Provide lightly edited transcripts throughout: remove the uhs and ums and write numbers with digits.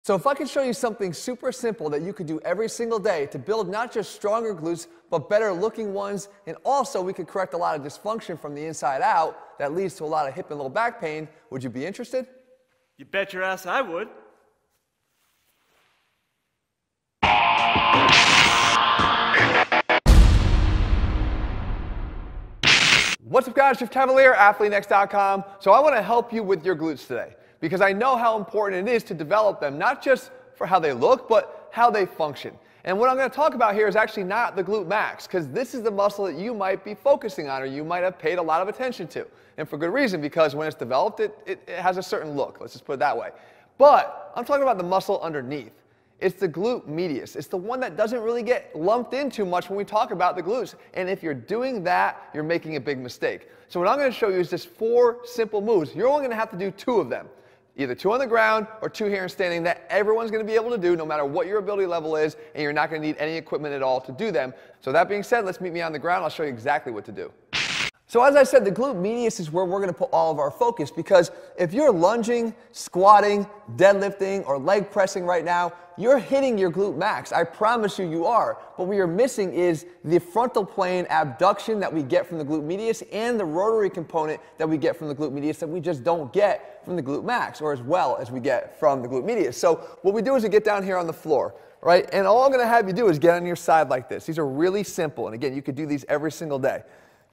So if I could show you something super simple that you could do every single day to build not just stronger glutes, but better looking ones, and also we could correct a lot of dysfunction from the inside out that leads to a lot of hip and low back pain, would you be interested? You bet your ass I would. What's up guys, Jeff Cavalier, ATHLEAN-X.com. So I want to help you with your glutes today because I know how important it is to develop them, not just for how they look, but how they function. And what I'm going to talk about here is actually not the glute max, because this is the muscle that you might be focusing on or you might have paid a lot of attention to. And for good reason, because when it's developed, it has a certain look. Let's just put it that way. But I'm talking about the muscle underneath. It's the glute medius. It's the one that doesn't really get lumped in too much when we talk about the glutes. And if you're doing that, you're making a big mistake. So what I'm going to show you is just 4 simple moves. You're only going to have to do 2 of them. Either 2 on the ground or 2 here and standing that everyone's going to be able to do no matter what your ability level is, and you're not going to need any equipment at all to do them. So that being said, let's meet me on the ground. I'll show you exactly what to do. So as I said, the glute medius is where we're going to put all of our focus, because if you're lunging, squatting, deadlifting, or leg pressing right now, you're hitting your glute max. I promise you, you are. But what you're missing is the frontal plane abduction that we get from the glute medius and the rotary component that we get from the glute medius that we just don't get from the glute max, or as well as we get from the glute medius. So what we do is we get down here on the floor, right? And all I'm going to have you do is get on your side like this. These are really simple. And again, you could do these every single day.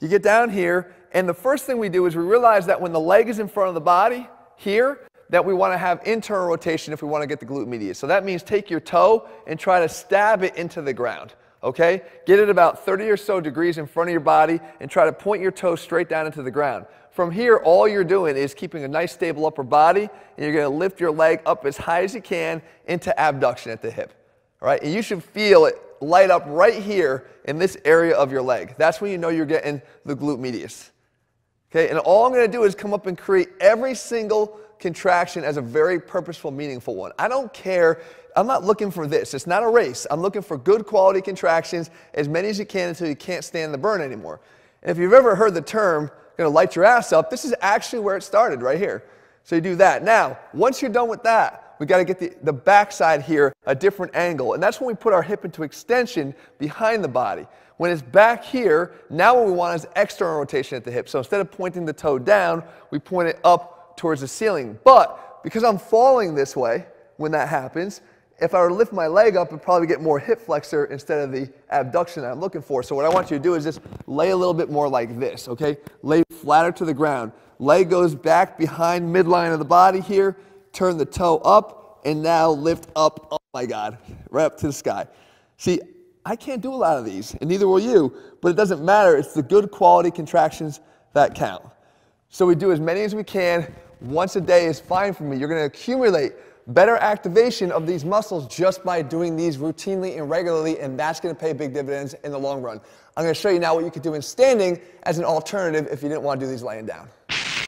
You get down here, and the first thing we do is we realize that when the leg is in front of the body, here, that we want to have internal rotation if we want to get the glute medius. So that means take your toe and try to stab it into the ground, okay? Get it about 30 or so degrees in front of your body and try to point your toe straight down into the ground. From here, all you're doing is keeping a nice stable upper body, and you're going to lift your leg up as high as you can into abduction at the hip, all right? And you should feel it light up right here in this area of your leg. That's when you know you're getting the glute medius. Okay, and all I'm going to do is come up and create every single contraction as a very purposeful, meaningful one. I don't care. I'm not looking for this. It's not a race. I'm looking for good quality contractions, as many as you can until you can't stand the burn anymore. And if you've ever heard the term, going to light your ass up, this is actually where it started, right here. So you do that. Now, once you're done with that, we got to get the backside here a different angle. And that's when we put our hip into extension behind the body. When it's back here, now what we want is external rotation at the hip. So instead of pointing the toe down, we point it up towards the ceiling. But because I'm falling this way when that happens, if I were to lift my leg up, I'd probably get more hip flexor instead of the abduction that I'm looking for. So what I want you to do is just lay a little bit more like this, okay? Lay flatter to the ground. Leg goes back behind midline of the body here. Turn the toe up, and now lift up, oh my God, right up to the sky. See, I can't do a lot of these, and neither will you, but it doesn't matter. It's the good quality contractions that count. So we do as many as we can. Once a day is fine for me. You're going to accumulate better activation of these muscles just by doing these routinely and regularly, and that's going to pay big dividends in the long run. I'm going to show you now what you could do in standing as an alternative if you didn't want to do these laying down.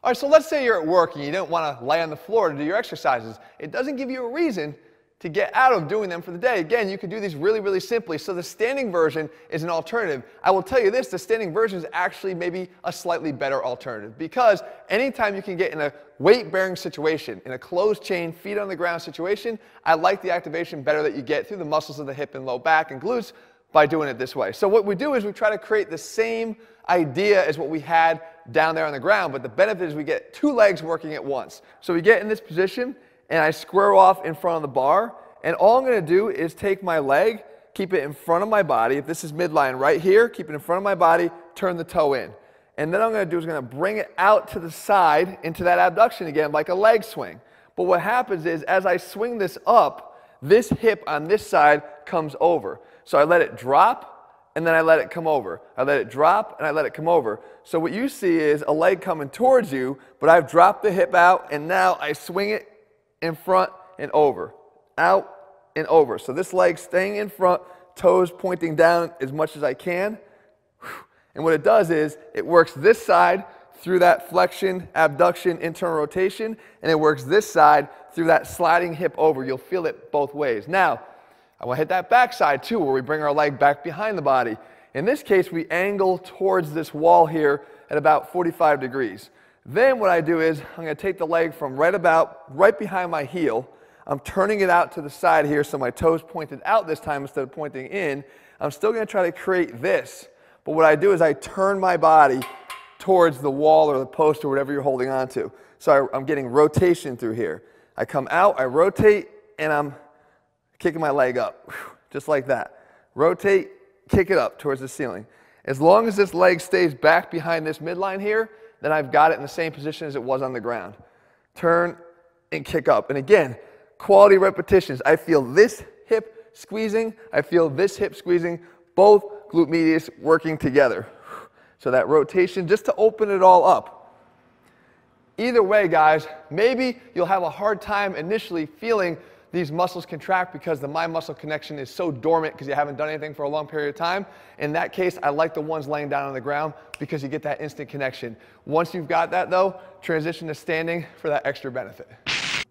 All right, so let's say you're at work and you don't want to lay on the floor to do your exercises. It doesn't give you a reason to get out of doing them for the day. Again, you can do these really, really simply. So the standing version is an alternative. I will tell you this, the standing version is actually maybe a slightly better alternative, because anytime you can get in a weight-bearing situation, in a closed chain, feet on the ground situation, I like the activation better that you get through the muscles of the hip and low back and glutes by doing it this way. So what we do is we try to create the same idea as what we had down there on the ground, but the benefit is we get 2 legs working at once. So we get in this position, and I square off in front of the bar, and all I'm going to do is take my leg, keep it in front of my body. If this is midline right here, keep it in front of my body, turn the toe in. And then I'm going to do is going to bring it out to the side into that abduction again, like a leg swing. But what happens is, as I swing this up, this hip on this side comes over. So I let it drop, and then I let it come over. I let it drop, and I let it come over. So what you see is a leg coming towards you, but I've dropped the hip out, and now I swing it in front and over, out and over. So this leg staying in front, toes pointing down as much as I can. And what it does is it works this side through that flexion, abduction, internal rotation, and it works this side through that sliding hip over. You'll feel it both ways. Now, I want to hit that back side too, where we bring our leg back behind the body. In this case, we angle towards this wall here at about 45 degrees. Then what I do is I'm going to take the leg from right behind my heel. I'm turning it out to the side here so my toes pointed out this time instead of pointing in. I'm still going to try to create this. But what I do is I turn my body towards the wall or the post or whatever you're holding on to. So I'm getting rotation through here. I come out, I rotate, and I'm kicking my leg up, just like that. Rotate, kick it up towards the ceiling. As long as this leg stays back behind this midline here, then I've got it in the same position as it was on the ground. Turn and kick up. And again, quality repetitions. I feel this hip squeezing, I feel this hip squeezing, both glute medius working together. So that rotation, just to open it all up. Either way, guys, maybe you'll have a hard time initially feeling these muscles contract because the mind-muscle connection is so dormant because you haven't done anything for a long period of time. In that case, I like the ones laying down on the ground because you get that instant connection. Once you've got that, though, transition to standing for that extra benefit.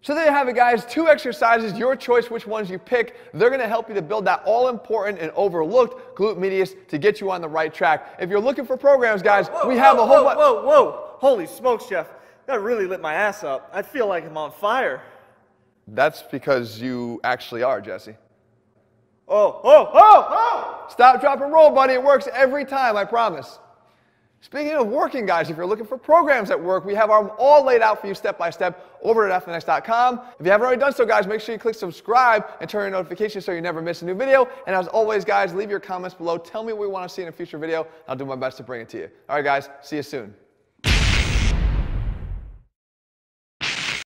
So there you have it, guys. 2 exercises, your choice which ones you pick. They're going to help you to build that all-important and overlooked glute medius to get you on the right track. If you're looking for programs, guys, we have a whole bunch. Whoa. Holy smokes, Chef. That really lit my ass up. I feel like I'm on fire. That's because you actually are, Jesse. Oh! Stop, drop, and roll, buddy. It works every time, I promise. Speaking of working, guys, if you're looking for programs that work, we have them all laid out for you step by step over at ATHLEAN-X.com. If you haven't already done so, guys, make sure you click subscribe and turn on notifications so you never miss a new video. And as always, guys, leave your comments below. Tell me what you want to see in a future video. I'll do my best to bring it to you. All right, guys, see you soon.